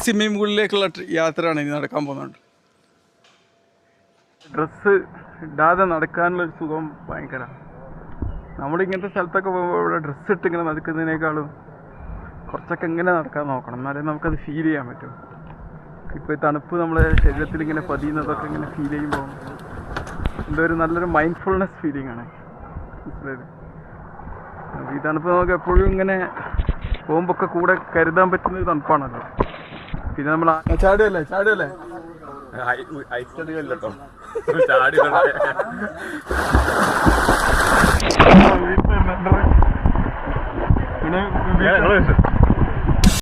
Swimming പൂളിലേക്കുള്ള യാത്രയാണ് ഇനി നടക്കാൻ പോകുന്നുണ്ട്. ഡ്രസ്സ് ഇടാതെ നടക്കാനുള്ളൊരു സുഖം ഭയങ്കര. നമ്മളിങ്ങനത്തെ സ്ഥലത്തൊക്കെ പോകുമ്പോൾ ഇവിടെ ഡ്രസ്സ് ഇട്ട് ഇങ്ങനെ നടക്കുന്നതിനേക്കാളും കുറച്ചൊക്കെ ഇങ്ങനെ നടക്കാൻ നോക്കണം, എന്നാലേ നമുക്കത് ഫീൽ ചെയ്യാൻ പറ്റും. ഇപ്പോൾ ഈ തണുപ്പ് നമ്മുടെ ശരീരത്തിൽ ഇങ്ങനെ പതിയുന്നതൊക്കെ ഇങ്ങനെ ഫീൽ ചെയ്യുമ്പോൾ എന്തോ ഒരു നല്ലൊരു മൈൻഡ്ഫുൾനെസ് ഫീലിംഗ് ആണ്. മനസ്സിലായത്? ഈ തണുപ്പ് നമുക്ക് എപ്പോഴും ഇങ്ങനെ പോകുമ്പോൾ ഒക്കെ കൂടെ കരുതാൻ പറ്റുന്ന തണുപ്പാണല്ലോ. പിന്നെ നമ്മൾ ചാടുകയല്ലേ പിന്നെ